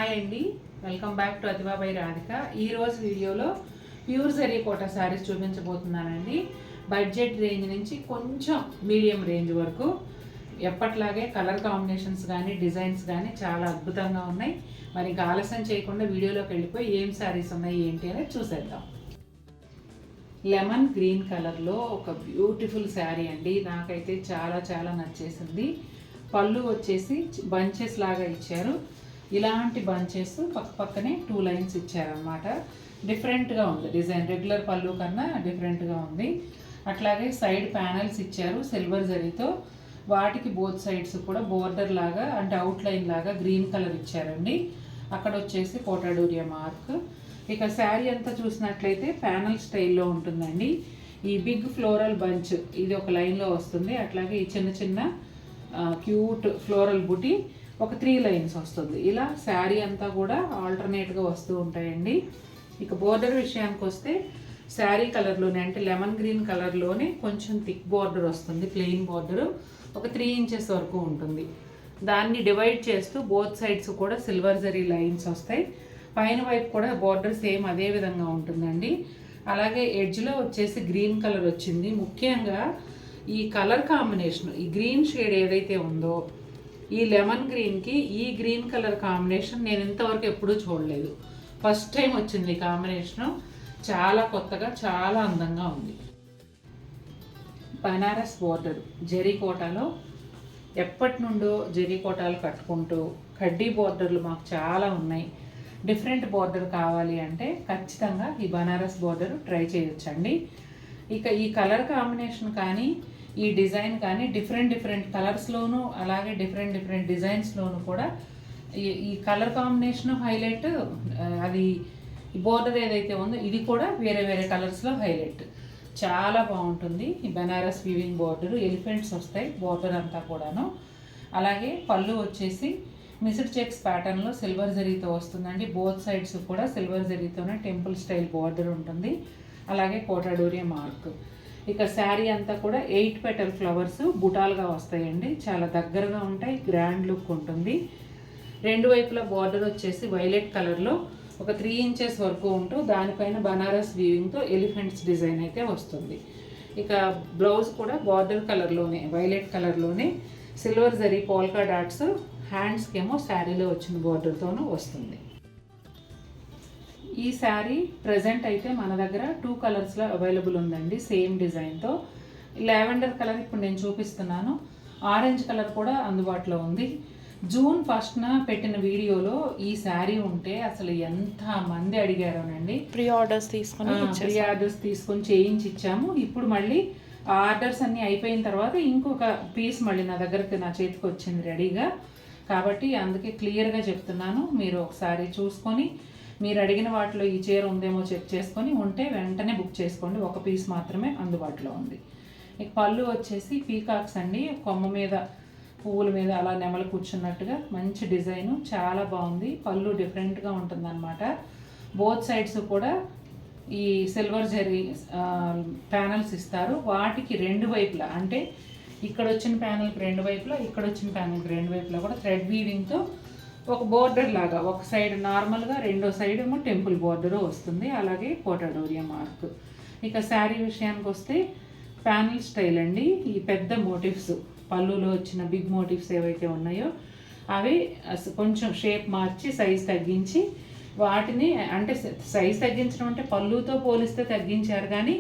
Hi అండి, welcome back to అతిబాబాయ్ రాధిక. ఈరోజు వీడియోలో ప్యూర్ జరీ కోటా శారీస్ చూపించబోతున్నానండి. బడ్జెట్ రేంజ్ నుంచి కొంచెం మీడియం రేంజ్ వరకు ఎప్పట్లాగే కలర్ కాంబినేషన్స్ కానీ డిజైన్స్ కానీ చాలా అద్భుతంగా ఉన్నాయి. మరి ఇంకా ఆలస్యం చేయకుండా వీడియోలోకి వెళ్ళిపోయి ఏం శారీస్ ఉన్నాయి ఏంటి అనేది చూసేద్దాం. లెమన్ గ్రీన్ కలర్లో ఒక బ్యూటిఫుల్ శారీ అండి. నాకైతే చాలా చాలా నచ్చేసింది. పళ్ళు వచ్చేసి బంచెస్ లాగా ఇచ్చారు. ఇలాంటి బంచెస్ పక్కనే 2 లైన్స్ ఇచ్చారనమాట. డిఫరెంట్గా ఉంది డిజైన్, రెగ్యులర్ పళ్ళు కన్నా డిఫరెంట్గా ఉంది. అట్లాగే సైడ్ ప్యానల్స్ ఇచ్చారు సిల్వర్ జరీతో. వాటికి బోత్ సైడ్స్ కూడా బోర్డర్ లాగా అంటే అవుట్లైన్ లాగా గ్రీన్ కలర్ ఇచ్చారండి. అక్కడ వచ్చేసి కోటాడూరియా మార్క్. ఇక శారీ అంతా చూసినట్లయితే ప్యానల్ స్టైల్లో ఉంటుందండి. ఈ బిగ్ ఫ్లోరల్ బంచ్ ఇది ఒక లైన్లో వస్తుంది. అట్లాగే ఈ చిన్న చిన్న క్యూట్ ఫ్లోరల్ బుటీ ఒక 3 లైన్స్ వస్తుంది. ఇలా శారీ అంతా కూడా ఆల్టర్నేట్గా వస్తూ ఉంటాయండి. ఇక బోర్డర్ విషయానికి వస్తే శారీ కలర్లోనే అంటే లెమన్ గ్రీన్ కలర్లోనే కొంచెం థిక్ బోర్డర్ వస్తుంది. ప్లెయిన్ బోర్డరు ఒక 3 ఇంచెస్ వరకు ఉంటుంది. దాన్ని డివైడ్ చేస్తూ బోత్ సైడ్స్ కూడా సిల్వర్ జరీ లైన్స్ వస్తాయి. పైన వైపు కూడా బోర్డర్ సేమ్ అదే విధంగా ఉంటుందండి. అలాగే ఎడ్జ్లో వచ్చేసి గ్రీన్ కలర్ వచ్చింది. ముఖ్యంగా ఈ కలర్ కాంబినేషన్, ఈ గ్రీన్ షేడ్ ఏదైతే ఉందో ఈ లెమన్ గ్రీన్కి ఈ గ్రీన్ కలర్ కాంబినేషన్ నేను ఇంతవరకు ఎప్పుడూ చూడలేదు. ఫస్ట్ టైం వచ్చింది ఈ కాంబినేషను. చాలా కొత్తగా చాలా అందంగా ఉంది. బనారస్ బోర్డర్ జరీ కోటాలో ఎప్పటి నుండో జరీ కోటాలు కట్టుకుంటూ కడ్డీ బోర్డర్లు మాకు చాలా ఉన్నాయి. డిఫరెంట్ బోర్డర్ కావాలి అంటే ఖచ్చితంగా ఈ బనారస్ బోర్డర్ ట్రై చేయొచ్చండి. ఇక ఈ కలర్ కాంబినేషన్ కానీ ఈ డిజైన్ కానీ డిఫరెంట్ కలర్స్లోనూ అలాగే డిఫరెంట్ డిజైన్స్లోనూ కూడా ఈ కలర్ కాంబినేషన్ హైలైట్, అది బోర్డర్ ఏదైతే ఉందో ఇది కూడా వేరే కలర్స్లో హైలైట్. చాలా బాగుంటుంది. ఈ బనారస్ వీవింగ్ బోర్డర్, ఎలిఫెంట్స్ వస్తాయి బోర్డర్ అంతా కూడాను. అలాగే పళ్ళు వచ్చేసి మిస్డ్ చెక్స్ ప్యాటర్న్లో సిల్వర్ జరీతో వస్తుందండి. బోత్ సైడ్స్ కూడా సిల్వర్ జరీతోనే టెంపుల్ స్టైల్ బోర్డర్ ఉంటుంది. అలాగే కోటాడూరియా మార్క్. ఇక శారీ అంతా కూడా 8 పెటల్ ఫ్లవర్స్ బుటాలుగా వస్తాయండి. చాలా దగ్గరగా ఉంటాయి, గ్రాండ్ లుక్ ఉంటుంది. 2 వైపులా బార్డర్ వచ్చేసి వైలెట్ కలర్లో ఒక 3 ఇంచెస్ వరకు ఉంటూ దానిపైన బనారస్ వీవింగ్తో ఎలిఫెంట్స్ డిజైన్ అయితే వస్తుంది. ఇక బ్లౌజ్ కూడా బార్డర్ కలర్లోనే వైలెట్ కలర్లోనే సిల్వర్ జరీ పోల్కా డాట్స్, హ్యాండ్స్కి ఏమో శారీలో వచ్చిన బార్డర్తోనూ వస్తుంది. ఈ శారీ ప్రజెంట్ అయితే మన దగ్గర 2 కలర్స్లో అవైలబుల్ ఉందండి సేమ్ డిజైన్తో. లావెండర్ కలర్ ఇప్పుడు నేను చూపిస్తున్నాను. ఆరెంజ్ కలర్ కూడా అందుబాటులో ఉంది. జూన్ 1న పెట్టిన వీడియోలో ఈ శారీ ఉంటే అసలు ఎంత మంది అడిగారోనండి. ప్రీ ఆర్డర్స్ తీసుకొని చేయించి ఇచ్చాము. ఇప్పుడు మళ్ళీ ఆర్డర్స్ అన్నీ అయిపోయిన తర్వాత ఇంకొక పీస్ మళ్ళీ నా చేతికి వచ్చింది రెడీగా. కాబట్టి అందుకే క్లియర్గా చెప్తున్నాను. మీరు ఒకసారి చూసుకొని మీరు అడిగిన వాటిలో ఈ చీర ఉందేమో చెక్ చేసుకొని ఉంటే వెంటనే బుక్ చేసుకోండి. ఒక పీస్ మాత్రమే అందుబాటులో ఉంది. ఇక పళ్ళు వచ్చేసి పీకాక్స్ అండి. కొమ్మ మీద పువ్వుల మీద అలా నెమలు కూర్చున్నట్టుగా మంచి డిజైను, చాలా బాగుంది. పళ్ళు డిఫరెంట్గా ఉంటుందన్నమాట. బోత్ సైడ్స్ కూడా ఈ సిల్వర్ జరీ ప్యానల్స్ ఇస్తారు. వాటికి 2 వైపులా అంటే ఇక్కడ వచ్చిన ప్యానల్కి 2 వైపులా, ఇక్కడ వచ్చిన ప్యానల్కి 2 వైపులా కూడా థ్రెడ్ వీవింగ్తో ఒక బోర్డర్ లాగా ఒక సైడ్ నార్మల్గా, రెండో సైడ్ ఏమో టెంపుల్ బోర్డరు వస్తుంది. అలాగే కోటాడూరియా మార్క్. ఇక శారీ విషయానికి వస్తే ప్యానల్ స్టైల్ అండి. ఈ పెద్ద మోటివ్స్ పళ్ళులో వచ్చిన బిగ్ మోటివ్స్ ఏవైతే ఉన్నాయో అవి కొంచెం షేప్ మార్చి సైజ్ తగ్గించి వాటిని అంటే సైజ్ తగ్గించడం అంటే పళ్ళుతో పోలిస్తే తగ్గించారు, కానీ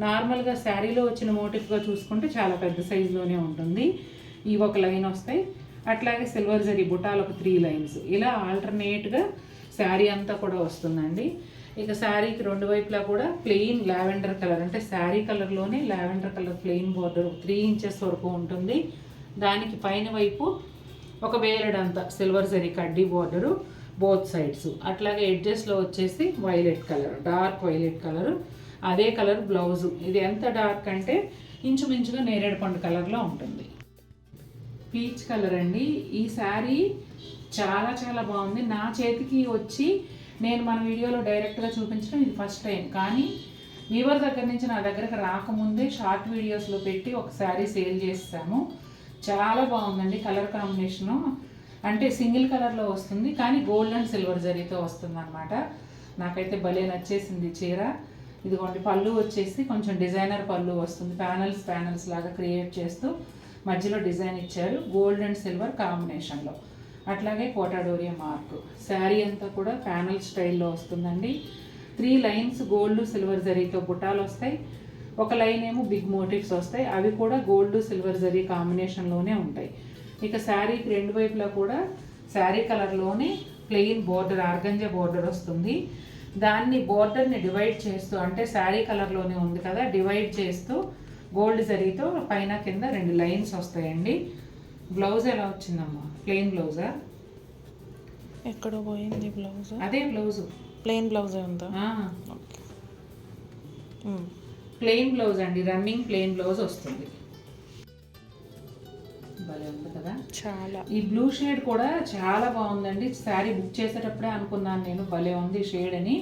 నార్మల్గా శారీలో వచ్చిన మోటివ్గా చూసుకుంటే చాలా పెద్ద సైజులోనే ఉంటుంది. ఇవి ఒక లైన్ వస్తాయి. అట్లాగే సిల్వర్ జరీ బుటాలు ఒక 3 లైన్స్. ఇలా ఆల్టర్నేట్గా శారీ అంతా కూడా వస్తుందండి. ఇక శారీకి 2 వైపులా కూడా ప్లెయిన్ లావెండర్ కలర్ అంటే శారీ కలర్లోనే lavender colour plain border 3 inches వరకు ఉంటుంది. దానికి పైన వైపు ఒక వేలడంత సిల్వర్ జరీ కడ్డీ బోర్డరు బోత్ సైడ్స్. అట్లాగే ఎడ్జెస్లో వచ్చేసి violet colour, dark violet colour. అదే కలర్ బ్లౌజు. ఇది ఎంత డార్క్ అంటే ఇంచుమించుగా నేరేడు పండు కలర్లో ఉంటుంది. పీచ్ కలర్ అండి. ఈ శారీ చాలా చాలా బాగుంది. నా చేతికి వచ్చి నేను మన వీడియోలో డైరెక్ట్గా చూపించడం ఇది ఫస్ట్ టైం. కానీ వీవర్ దగ్గర నుంచి నా దగ్గరకు రాకముందే షార్ట్ వీడియోస్లో పెట్టి ఒక శారీ సేల్ చేసాము. చాలా బాగుందండి కలర్ కాంబినేషను. అంటే సింగిల్ కలర్లో వస్తుంది, కానీ గోల్డ్ అండ్ సిల్వర్ జరీతో వస్తుంది అనమాట. నాకైతే భలే నచ్చేసింది చీర. ఇదిగోండి పళ్ళు వచ్చేసి కొంచెం డిజైనర్ పళ్ళు వస్తుంది, ప్యానల్స్ లాగా క్రియేట్ చేస్తూ మధ్యలో డిజైన్ ఇచ్చారు గోల్డ్ అండ్ సిల్వర్ కాంబినేషన్లో. అట్లాగే కోటాడోరియా మార్క్. శారీ అంతా కూడా ప్యానల్ స్టైల్లో వస్తుందండి. 3 లైన్స్ గోల్డ్ సిల్వర్ జరీతో బుట్టాలు వస్తాయి, ఒక లైన్ ఏమో బిగ్ మోటివ్స్ వస్తాయి, అవి కూడా గోల్డ్ సిల్వర్ జరీ కాంబినేషన్లోనే ఉంటాయి. ఇక శారీకి 2 వైపులా కూడా శారీ కలర్లోనే ప్లెయిన్ బోర్డర్, ఆర్గంజా బోర్డర్ వస్తుంది. దాన్ని బోర్డర్ని డివైడ్ చేస్తూ, అంటే శారీ కలర్లోనే ఉంది కదా, డివైడ్ చేస్తూ గోల్డ్ జరీతో పైన కింద 2 లైన్స్ వస్తాయండి. బ్లౌజ్ ఎలా వచ్చిందమ్మా? ప్లెయిన్ బ్లౌజా? ఎక్కడ పోయింది బ్లౌజ్? అదే బ్లౌజు, ప్లెయిన్ బ్లౌజే ఉందా? ప్లెయిన్ బ్లౌజ్ అండి, రన్నింగ్ ప్లెయిన్ బ్లౌజ్ వస్తుంది. భలే ఉంది కదా చాలా. ఈ బ్లూ షేడ్ కూడా చాలా బాగుందండి. శారీ బుక్ చేసేటప్పుడే అనుకున్నాను నేను భలే ఉంది షేడ్ అని,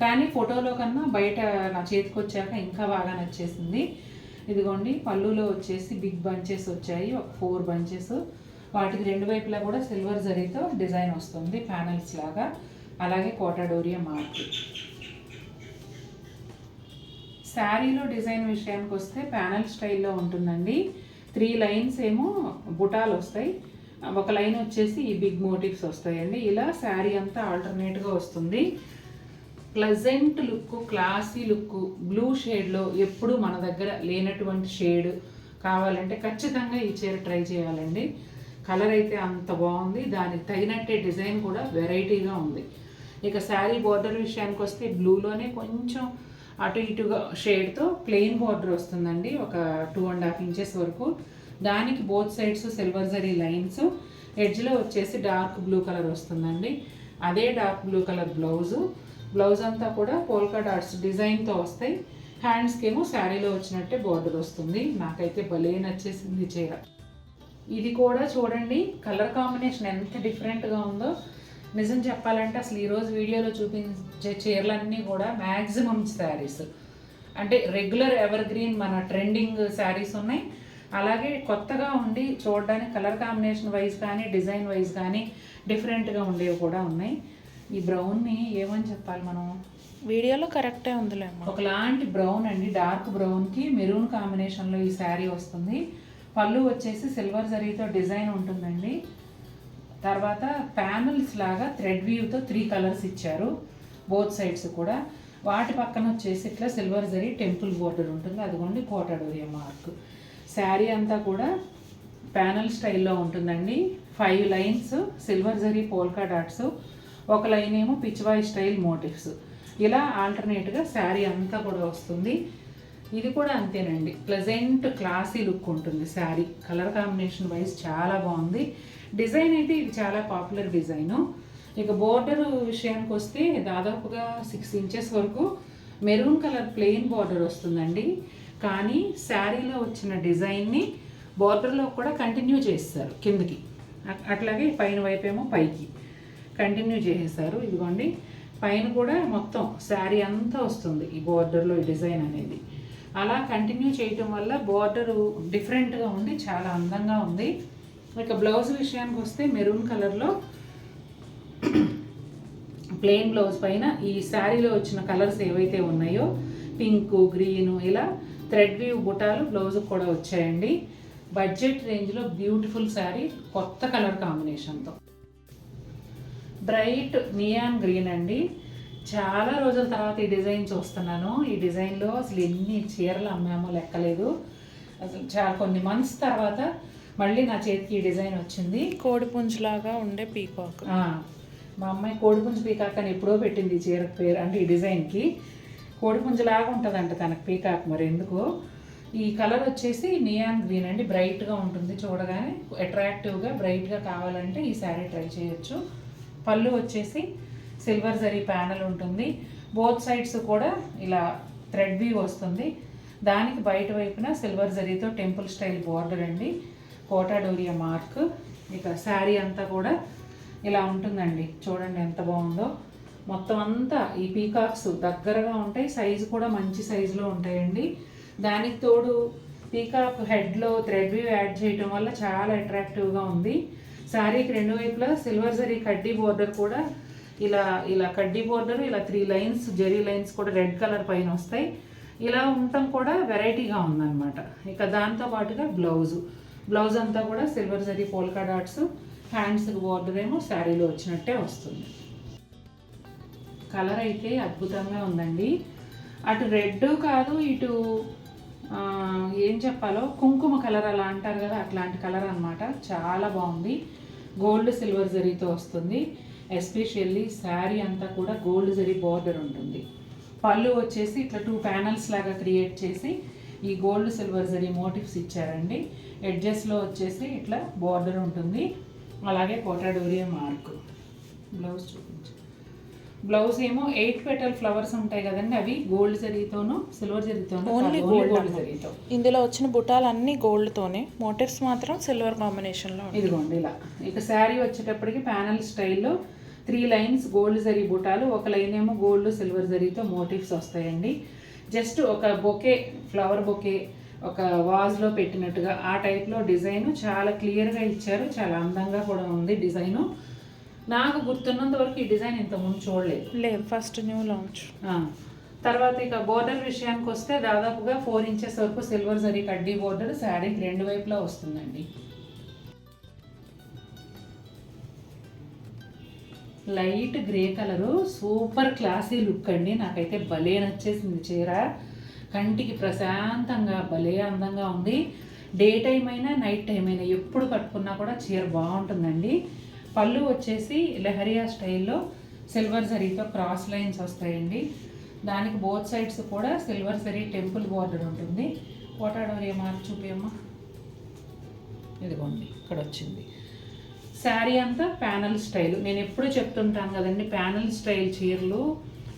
కానీ ఫోటోలో కన్నా బయట నా చేతికి వచ్చాక ఇంకా బాగా నచ్చేసింది. ఇదిగోండి పళ్ళులో వచ్చేసి బిగ్ బంచెస్ వచ్చాయి, ఒక 4 బంచెస్. వాటికి 2 వైపులా కూడా సిల్వర్ జరీతో డిజైన్ వస్తుంది ప్యానల్స్ లాగా. అలాగే కోటాడోరియా మార్క్. శారీలో డిజైన్ విషయానికి వస్తే ప్యానల్ స్టైల్లో ఉంటుందండి. 3 లైన్స్ ఏమో బుటాలు వస్తాయి, ఒక లైన్ వచ్చేసి ఈ బిగ్ మోటివ్స్ వస్తాయండి. ఇలా శారీ అంతా ఆల్టర్నేట్గా వస్తుంది. Pleasant look, classy look, blue షేడ్లో ఎప్పుడు మన దగ్గర లేనటువంటి షేడ్ కావాలంటే ఖచ్చితంగా ఈ చీర ట్రై చేయాలండి. కలర్ అయితే అంత బాగుంది, దానికి తగినట్టే డిజైన్ కూడా వెరైటీగా ఉంది. ఇక శారీ బోర్డర్ విషయానికి వస్తే బ్లూలోనే కొంచెం అటు ఇటుగా షేడ్తో ప్లెయిన్ బార్డర్ వస్తుందండి, ఒక 2.5 ఇంచెస్ వరకు. దానికి both sides silver zari lines, ఎడ్జ్లో వచ్చేసి డార్క్ బ్లూ కలర్ వస్తుందండి. అదే డార్క్ బ్లూ కలర్ బ్లౌజ్ అంతా కూడా పోల్కా డాట్స్ డిజైన్తో వస్తాయి. హ్యాండ్స్కి ఏమో శారీలో వచ్చినట్టే బార్డర్ వస్తుంది. నాకైతే భలే నచ్చేసింది చీర. ఇది కూడా చూడండి కలర్ కాంబినేషన్ ఎంత డిఫరెంట్గా ఉందో. నిజం చెప్పాలంటే అసలు ఈరోజు వీడియోలో చూపించే చీరలన్నీ కూడా మ్యాక్సిమం శారీస్ అంటే రెగ్యులర్ ఎవర్ గ్రీన్ మన ట్రెండింగ్ శారీస్ ఉన్నాయి. అలాగే కొత్తగా ఉండి చూడడానికి కలర్ కాంబినేషన్ వైజ్ కానీ డిజైన్ వైజ్ కానీ డిఫరెంట్గా ఉండేవి కూడా ఉన్నాయి. ఈ బ్రౌన్ని ఏమని చెప్పాలి మనం, వీడియోలో కరెక్టే ఉందిలే. ఒకలాంటి బ్రౌన్ అండి, డార్క్ బ్రౌన్కి మెరూన్ కాంబినేషన్లో ఈ శారీ వస్తుంది. పళ్ళు వచ్చేసి సిల్వర్ జరీతో డిజైన్ ఉంటుందండి. తర్వాత ప్యానల్స్ లాగా థ్రెడ్ వీవ్తో 3 కలర్స్ ఇచ్చారు బోత్ సైడ్స్ కూడా. వాటి పక్కన వచ్చేసి ఇట్లా సిల్వర్ జరీ టెంపుల్ బోర్డర్ ఉంటుంది, అదిగోండి కోటాడోరియా మార్క్. శారీ అంతా కూడా ప్యానల్ స్టైల్లో ఉంటుందండి. 5 lines silver zari polka dots, ఒక లైన్ ఏమో పిచ్వాయ్ స్టైల్ మోటివ్స్. ఇలా ఆల్టర్నేట్గా శారీ అంతా కూడా వస్తుంది. ఇది కూడా అంతేనండి, ప్లెజెంట్ క్లాసీ లుక్ ఉంటుంది శారీ. కలర్ కాంబినేషన్ వైజ్ చాలా బాగుంది. డిజైన్ అయితే ఇది చాలా పాపులర్ డిజైను. ఇక బోర్డర్ విషయానికి వస్తే దాదాపుగా 6 ఇంచెస్ వరకు మెరూన్ కలర్ ప్లెయిన్ బార్డర్ వస్తుందండి. కానీ శారీలో వచ్చిన డిజైన్ని బార్డర్లో కూడా కంటిన్యూ చేస్తారు కిందకి, అట్లాగే పైన వైపేమో పైకి కంటిన్యూ చేసేసారు. ఇదిగోండి పైన కూడా మొత్తం శారీ అంతా వస్తుంది ఈ బోర్డర్లో ఈ డిజైన్ అనేది. అలా కంటిన్యూ చేయటం వల్ల బోర్డరు డిఫరెంట్గా ఉండి చాలా అందంగా ఉంది. ఇక బ్లౌజ్ విషయానికి వస్తే మెరూన్ కలర్లో ప్లెయిన్ బ్లౌజ్ పైన ఈ శారీలో వచ్చిన కలర్స్ ఏవైతే ఉన్నాయో పింక్, గ్రీను, ఇలా థ్రెడ్ వీవ్ బుటాలు బ్లౌజ్కి కూడా వచ్చాయండి. బడ్జెట్ రేంజ్లో బ్యూటిఫుల్ శారీ, కొత్త కలర్ కాంబినేషన్తో. బ్రైట్ నియాన్ గ్రీన్ అండి. చాలా రోజుల తర్వాత ఈ డిజైన్ చూస్తున్నాను. ఈ డిజైన్లో అసలు ఎన్ని చీరలు అమ్మామో లెక్కలేదు. అసలు చాలా కొన్ని మంత్స్ తర్వాత మళ్ళీ నా చేతికి ఈ డిజైన్ వచ్చింది. కోడిపుంజులాగా ఉండే పీకాక్. మా అమ్మాయి కోడిపుంజు పీకాక్ అని ఎప్పుడో పెట్టింది ఈ చీరకు పేరు, అంటే ఈ డిజైన్కి కోడిపుంజులాగా ఉంటుందంట తనకు పీకాక్, మరి ఎందుకో. ఈ కలర్ వచ్చేసి నియాన్ గ్రీన్ అండి, బ్రైట్గా ఉంటుంది, చూడగానే అట్రాక్టివ్గా బ్రైట్గా కావాలంటే ఈ శారీ ట్రై చేయొచ్చు. పళ్ళు వచ్చేసి సిల్వర్ జరీ ప్యానల్ ఉంటుంది, బోత్ సైడ్స్ కూడా ఇలా థ్రెడ్ వీవ్ వస్తుంది. దానికి బయట వైపున సిల్వర్ జరీతో టెంపుల్ స్టైల్ బార్డర్ అండి, కోటాడోరియా మార్క్. ఇక శారీ అంతా కూడా ఇలా ఉంటుందండి, చూడండి ఎంత బాగుందో. మొత్తం అంతా ఈ పీకాక్స్ దగ్గరగా ఉంటాయి, సైజు కూడా మంచి సైజులో ఉంటాయండి. దానికి తోడు పీకాక్ హెడ్లో థ్రెడ్ వీవ్ యాడ్ చేయటం వల్ల చాలా అట్రాక్టివ్గా ఉంది. శారీకి రెండు వైపులా సిల్వర్ జరీ కడ్డీ బోర్డర్ కూడా ఇలా ఇలా కడ్డీ బోర్డర్, ఇలా 3 లైన్స్ జరీ లైన్స్ కూడా రెడ్ కలర్ పైన వస్తాయి. ఇలా ఉండటం కూడా వెరైటీగా ఉందన్నమాట. ఇక దాంతో పాటుగా బ్లౌజ్ అంతా కూడా silver zari polka dots, hands border ఏమో శారీలో వచ్చినట్టే వస్తుంది. కలర్ అయితే అద్భుతంగా ఉందండి. అటు రెడ్ కాదు, ఇటు ఏం చెప్పాలో కుంకుమ కలర్ అలా అంటారు కదా, అట్లాంటి కలర్ అన్నమాట. చాలా బాగుంది. గోల్డ్ సిల్వర్ జరీతో వస్తుంది. ఎస్పెషల్లీ శారీ అంతా కూడా గోల్డ్ జరీ బార్డర్ ఉంటుంది. పళ్ళు వచ్చేసి ఇట్లా 2 ప్యానల్స్ లాగా క్రియేట్ చేసి ఈ గోల్డ్ సిల్వర్ జరీ మోటివ్స్ ఇచ్చారండి. ఎడ్జెస్లో వచ్చేసి ఇట్లా బార్డర్ ఉంటుంది. అలాగే కోటాడోరియా మార్క్. బ్లౌజ్ చూపించు. బ్లౌజ్ ఏమో 8 పెటల్ ఫ్లవర్స్ ఉంటాయి కదండి, అవి గోల్డ్ జరీతోను సిల్వర్ జరీతోను, ఓన్లీ గోల్డ్ జరీతో. ఇందులో వచ్చిన బుటాలు అన్ని గోల్డ్తోనే, మోటివ్స్ మాత్రం సిల్వర్ కాంబినేషన్లో. ఇదిగోండి ఇలా. ఇక శారీ వచ్చేటప్పటికి ప్యానల్ స్టైల్లో 3 లైన్స్ గోల్డ్ జరీ బుటాలు, ఒక లైన్ ఏమో గోల్డ్ సిల్వర్ జరీతో మోటివ్స్ వస్తాయండి. జస్ట్ ఒక బొకే, ఫ్లవర్ బొకే ఒక వాజ్లో పెట్టినట్టుగా ఆ టైప్లో డిజైన్ చాలా క్లియర్గా ఇచ్చారు. చాలా అందంగా కూడా ఉంది డిజైను. నాకు గుర్తున్నంత వరకు ఈ డిజైన్ ఇంతకుముందు చూడలేదు. లేదు, ఫస్ట్ న్యూ లాంచ్. తర్వాత ఇక బోర్డర్ విషయానికి వస్తే దాదాపుగా 4 ఇంచెస్ వరకు సిల్వర్ జరీ కడ్డీ బోర్డర్ శారీకి రెండు వైపులా వస్తుందండి. Light grey colour, super classy look అండి. నాకైతే భలే నచ్చేసింది చీర. కంటికి ప్రశాంతంగా భలే అందంగా ఉంది. డే టైం అయినా నైట్ టైం అయినా ఎప్పుడు కట్టుకున్నా కూడా చీర బాగుంటుందండి. పళ్ళు వచ్చేసి లెహరియా స్టైల్లో సిల్వర్ జరీతో క్రాస్ లైన్స్ వస్తాయండి. దానికి బోత్ సైడ్స్ కూడా సిల్వర్ జరీ టెంపుల్ బార్డర్ ఉంటుంది. కోటాడోరియా మార్క్ చూపేమ్మా. ఇదిగోండి ఇక్కడ వచ్చింది. శారీ అంతా ప్యానల్ స్టైల్. నేను ఎప్పుడు చెప్తుంటాను కదండి, ప్యానల్ స్టైల్ చీరలు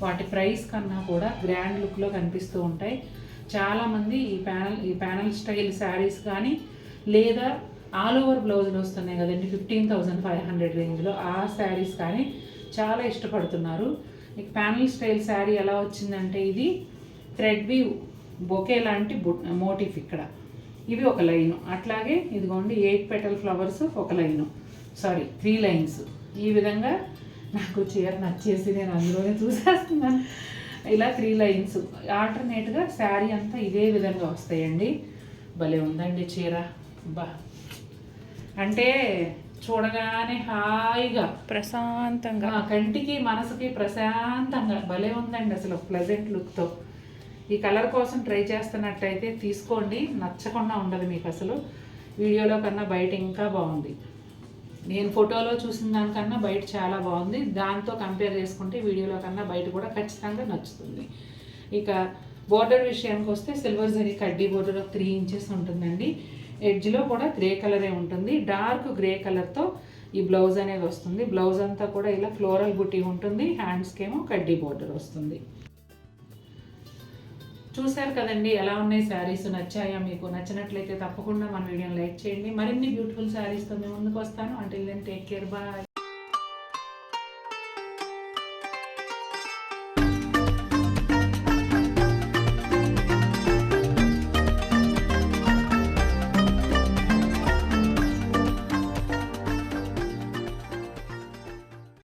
వాటి ప్రైస్ కన్నా కూడా గ్రాండ్ లుక్లో కనిపిస్తూ ఉంటాయి. చాలామంది ఈ ప్యానల్ స్టైల్ శారీస్ కానీ లేదా ఆల్ ఓవర్ బ్లౌజులు వస్తున్నాయి కదండి 15,500 రేంజ్లో, ఆ శారీస్ కానీ చాలా ఇష్టపడుతున్నారు. ఇక ప్యానల్ స్టైల్ శారీ ఎలా వచ్చిందంటే, ఇది థ్రెడ్ వీవ్ బొకే లాంటి మోటిఫ్ ఇక్కడ, ఇవి ఒక లైను. అట్లాగే ఇదిగోండి 8 పెటల్ ఫ్లవర్స్ ఒక లైను, 3 లైన్స్. ఈ విధంగా నాకు చీర నచ్చేసి నేను అందులోనే చూసేస్తున్నాను. ఇలా 3 లైన్స్ ఆల్టర్నేట్గా శారీ అంతా ఇదే విధంగా వస్తాయండి. భలే ఉందండి చీర. బా అంటే చూడగానే హాయిగా ప్రశాంతంగా, కంటికి మనసుకి ప్రశాంతంగా భలే ఉందండి అసలు, ప్లెజెంట్ లుక్తో. ఈ కలర్ కోసం ట్రై చేస్తున్నట్టయితే తీసుకోండి, నచ్చకుండా ఉండదు మీకు అసలు. వీడియోలో కన్నా బయట ఇంకా బాగుంది. నేను ఫోటోలో చూసిన దానికన్నా బయట చాలా బాగుంది. దాంతో కంపేర్ చేసుకుంటే వీడియోలో కన్నా బయట కూడా ఖచ్చితంగా నచ్చుతుంది. ఇక బోర్డర్ విషయానికి వస్తే సిల్వర్ జరీ కడ్డీ బోర్డర్ 3 ఇంచెస్ ఉంటుందండి. ఎడ్జ్లో కూడా గ్రే కలరే ఉంటుంది. డార్క్ గ్రే కలర్తో ఈ బ్లౌజ్ అనేది వస్తుంది. బ్లౌజ్ అంతా కూడా ఇలా ఫ్లోరల్ బుట్టి ఉంటుంది. హ్యాండ్స్కి ఏమో కడ్డీ బోర్డర్ వస్తుంది. చూశారు కదండి ఎలా ఉన్నాయి శారీస్. నచ్చాయా మీకు? నచ్చినట్లయితే తప్పకుండా మన వీడియోని లైక్ చేయండి. మరిన్ని బ్యూటిఫుల్ శారీస్తో మేము ముందుకు వస్తాను. Until then take care, bye.